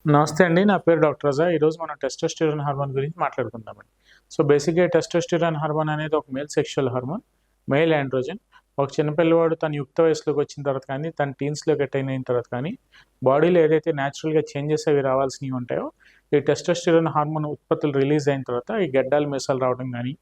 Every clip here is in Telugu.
నమస్తే అండి. నా పేరు డాక్టర్ రజా. ఈరోజు మనం టెస్టోస్టెరాన్ హార్మోన్ గురించి మాట్లాడుకుందామండి. సో, బేసిక్‌గా టెస్టోస్టెరాన్ హార్మోన్ అనేది ఒక male sexual hormone, male androgen. ఒక చిన్న పిల్లవాడు తన యుక్త వయసులోకి వచ్చిన తర్వాత కానీ, తన టీన్స్‌లోకి అటైన్ అయిన తర్వాత కానీ, బాడీలో ఏదైతే న్యాచురల్‌గా చేంజెస్ అవి రావాల్సినవి ఉంటాయో, ఈ టెస్టోస్టెరాన్ హార్మోన్ ఉత్పత్తులు రిలీజ్ అయిన తర్వాత ఈ గడ్డాలు, మీసాలు రావడం గానీ,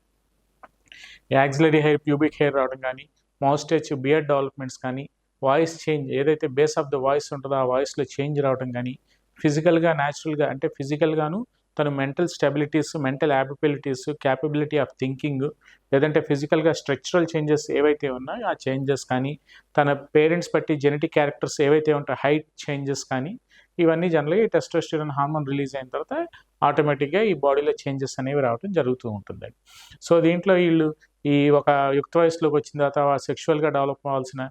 యాక్సిలరీ హెయిర్, ప్యూబిక్ హెయిర్ రావడం గానీ, మౌస్టేచ్, బియర్డ్ డెవలప్‌మెంట్స్ కానీ, వాయిస్ చేంజ్ ఏదైతే బేస్ ఆఫ్ ద వాయిస్ ఉంటదో, ఆ వాయిస్‌లో చేంజ్ రావడం గానీ, ఫిజికల్‌గా న్యాచురల్‌గా అంటే ఫిజికల్‌గాను తన mental stabilities, mental abilities, capability of thinking లేదంటే ఫిజికల్‌గా స్ట్రక్చరల్ చేంజెస్ ఏవైతే ఉన్నాయో ఆ చేంజెస్ కానీ, తన పేరెంట్స్ బట్టి జెనెటిక్ క్యారెక్టర్స్ ఏవైతే ఉంటాయో హైట్ చేంజెస్ కానీ, ఇవన్నీ జనరల్‌గా ఈ టెస్టోస్టెరాన్ హార్మోన్ రిలీజ్ అయిన తర్వాత ఆటోమేటిక్‌గా ఈ బాడీలో చేంజెస్ అనేవి రావడం జరుగుతూ ఉంటుందండి. సో, దీంట్లో వీళ్ళు ఈ ఒక యుక్త వయసులోకి వచ్చిన తర్వాత సెక్షువల్‌గా డెవలప్ అవ్వాల్సిన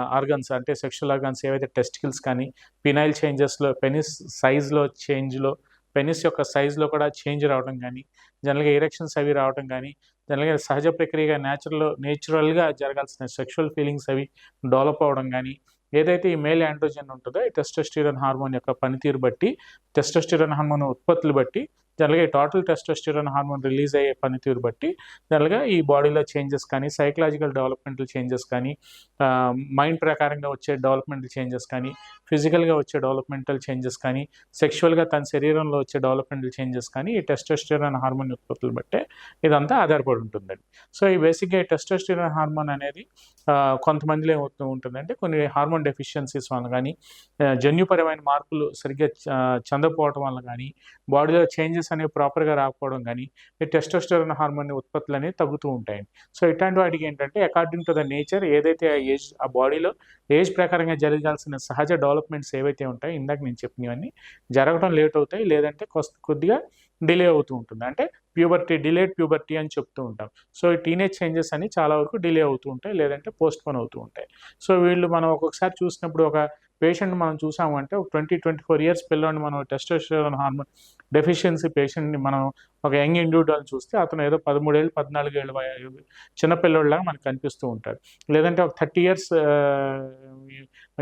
ఆర్గన్స్ అంటే సెక్షువల్ ఆర్గన్స్ ఏవైతే టెస్టికల్స్ కానీ, పినైల్ చేంజెస్‌లో పెనిస్ సైజ్‌లో చేంజ్‌లో పెనిస్ యొక్క సైజ్‌లో కూడా చేంజ్ రావడం గానీ, జనరల్‌గా ఎరెక్షన్స్ అవి రావడం గానీ, జనరల్‌గా సహజ ప్రక్రియగా నేచురల్‌గా జరగాల్సిన సెక్షువల్ ఫీలింగ్స్ అవి డెవలప్ అవ్వడం గానీ, ఏదైతే ఈ మేల్ ఆండ్రోజెన్ ఉంటదో ఈ టెస్టోస్టెరాన్ హార్మోన్ యొక్క పనితీరు బట్టి, టెస్టోస్టెరాన్ హార్మోన్ ఉత్పత్తులు బట్టి, జనరల్‌గా ఈ టోటల్ టెస్టోస్టెరాన్ హార్మోన్ రిలీజ్ అయ్యే పనితీరు బట్టి, జనరల్‌గా ఈ బాడీలో చేంజెస్ కానీ, సైకలాజికల్ డెవలప్‌మెంటల్ చేంజెస్ కానీ, మైండ్ ప్రకారంగా వచ్చే డెవలప్‌మెంటల్ చేంజెస్ కానీ, ఫిజికల్‌గా వచ్చే డెవలప్‌మెంటల్ చేంజెస్ కానీ, సెక్షువల్‌గా తన శరీరంలో వచ్చే డెవలప్‌మెంటల్ చేంజెస్ కానీ, ఈ టెస్టోస్టెరాన్ హార్మోన్ ఉత్పత్తులు బట్టే ఇదంతా ఆధారపడి ఉంటుందండి. సో, ఈ బేసిక్‌గా ఈ టెస్టోస్టెరాన్ హార్మోన్ అనేది కొంతమందిలో ఏమవుతూ ఉంటుందంటే కొన్ని హార్మోన్ డెఫిషియన్సీస్ వలన గానీ, జన్యుపరమైన మార్పులు సరిగ్గా చెందకపోవటం వల్ల గానీ, బాడీలో చేంజెస్ అనేవి ప్రాపర్‌గా రాకపోవడం గానీ, ఈ టెస్టోస్టెరాన్ హార్మోన్ ఉత్పత్తులనేవి తగ్గుతూ ఉంటాయండి. సో, ఇట్లాంటి వాటికి ఏంటంటే అకార్డింగ్ టు ద నేచర్ ఏదైతే ఆ బాడీలో ఏజ్ ప్రకారంగా జరగాల్సిన సహజ డెవలప్‌మెంట్స్ ఏవైతే ఉంటాయో ఇందాక నేను చెప్పినవన్నీ జరగడం లేట్ అవుతాయి. లేదంటే కొద్దిగా డిలే అవుతూ ఉంటుంది. అంటే డిలేడ్ ప్యూబర్టీ అని చెప్తూ ఉంటాం. సో, ఈ టీనేజ్ చేంజెస్ అని చాలా వరకు డిలే అవుతూ ఉంటాయి. లేదంటే పోస్ట్‌పోన్ అవుతూ ఉంటాయి. సో, వీళ్ళు మనం ఒక్కొక్కసారి చూసినప్పుడు ఒక పేషెంట్‌ని మనం చూసామంటే ఒక 24 ఇయర్స్ పిల్లోడిని మనం టెస్టోస్టెరాన్ హార్మోన్ డెఫిషియన్సీ పేషెంట్‌ని మనం ఒక యంగ్ ఇండివిడ్యువల్‌ని చూస్తే అతను ఏదో 13 ఏళ్ళు, 14 ఏళ్ళు చిన్న పిల్లోడిలాగా మనకు కనిపిస్తూ ఉంటాడు. లేదంటే ఒక 30 ఇయర్స్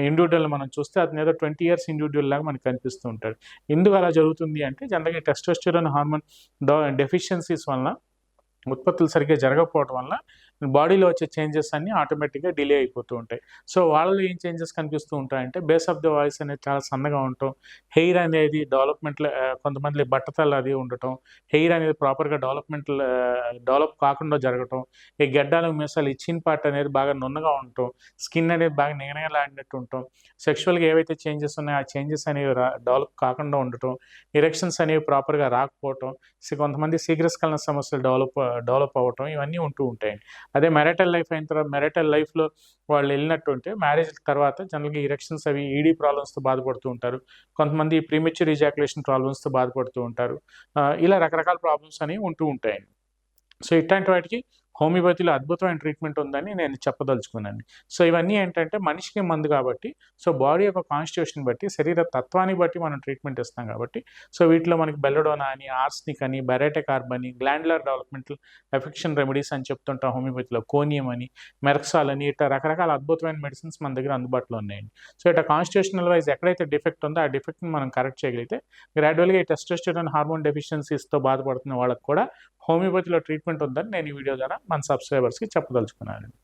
ఇండివిడ్యువల్‌ని మనం చూస్తే అతను ఏదో 20 ఇయర్స్ ఇండివిడ్యువల్ లాగా మనకు కనిపిస్తూ ఉంటాడు. ఎందుకు అలా జరుగుతుంది అంటే జనరల్‌గా టెస్టోస్టెరాన్ హార్మోన్ డెఫిషియన్సీస్ వలన ఉత్పత్తులు సరిగ్గా జరగకపోవటం వల్ల బాడీలో వచ్చే చేంజెస్ అన్నీ ఆటోమేటిక్‌గా డిలే అయిపోతూ ఉంటాయి. సో, వాళ్ళలో ఏం చేంజెస్ కనిపిస్తూ ఉంటాయంటే బేస్ ఆఫ్ ద వాయిస్ అనేది చాలా సన్నగా ఉండటం, హెయిర్ అనేది డెవలప్‌మెంట్‌లో కొంతమంది బట్టతల అది ఉండటం, హెయిర్ అనేది ప్రాపర్‌గా డెవలప్ కాకుండా జరగటం, ఈ గడ్డాలు, మీసాలు ఈ చిన్ పార్ట్ అనేది బాగా నున్నగా ఉండటం, స్కిన్ అనేది బాగా నిగనిగలాడినట్టు ఉండటం, సెక్షువల్‌గా ఏవైతే చేంజెస్ ఉన్నాయో ఆ చేంజెస్ అనేవి డెవలప్ కాకుండా ఉండటం, ఎరెక్షన్స్ అనేవి ప్రాపర్‌గా రాకపోవటం, కొంతమంది శీఘ్రస్ఖలన సమస్యలు డెవలప్ అవ్వటం ఇవన్నీ ఉంటూ ఉంటాయండి. అదే మ్యారిటల్ లైఫ్ అయిన తర్వాత మ్యారిటల్ లైఫ్‌లో వాళ్ళు ఎళ్ళినట్టుంటే మ్యారేజ్ తర్వాత జనరల్‌గా ఎరెక్షన్స్ అవి ఈడీ ప్రాబ్లమ్స్‌తో బాధపడుతూ ఉంటారు. కొంతమంది ప్రీమెచ్యూర్ ఎజాక్యులేషన్ ప్రాబ్లమ్స్‌తో బాధపడుతూ ఉంటారు. ఇలా రకరకాల ప్రాబ్లమ్స్ అనేవి ఉంటూ ఉంటాయండి. సో, ఇట్లాంటి వాటికి హోమియోపతిలో అద్భుతమైన ట్రీట్మెంట్ ఉందని నేను చెప్పదలుచుకున్నానండి. సో, ఇవన్నీ ఏంటంటే మనిషికి మందు కాబట్టి, సో, బాడీ యొక్క కాన్స్టిట్యూషన్ బట్టి, శరీర తత్వాన్ని బట్టి మనం ట్రీట్మెంట్ ఇస్తాం కాబట్టి, సో, వీటిలో మనకి బెల్లడోనా అని, ఆర్సెనిక్ అని, బెరాటెకార్బ్ అని, గ్లాండ్యులర్ డెవలప్‌మెంటల్ ఎఫెక్షన్ రెమెడీస్ అని చెప్తుంటాం హోమియోపతిలో. కోనియం అని, మెర్క్సాల్ అని ఇట్లా రకరకాల అద్భుతమైన మెడిసిన్స్ మన దగ్గర అందుబాటులో ఉన్నాయండి. సో, ఇట్లా కాన్స్టిట్యూషనల్ వైస్ ఎక్కడైతే డిఫెక్ట్ ఉందో ఆ డిఫెక్ట్‌ని మనం కరెక్ట్ చేయగలిగితే గ్రాడ్యువల్‌గా ఈ టెస్టోస్టెరాన్ హార్మోన్ డెఫిషియన్సీస్‌తో బాధపడుతున్న వాళ్ళకి కూడా హోమియోపతిలో ట్రీట్మెంట్ ఉందని నేను ఈ వీడియో ద్వారా మన సబ్స్క్రైబర్స్‌కి చెప్పదలుచుకున్నానండి.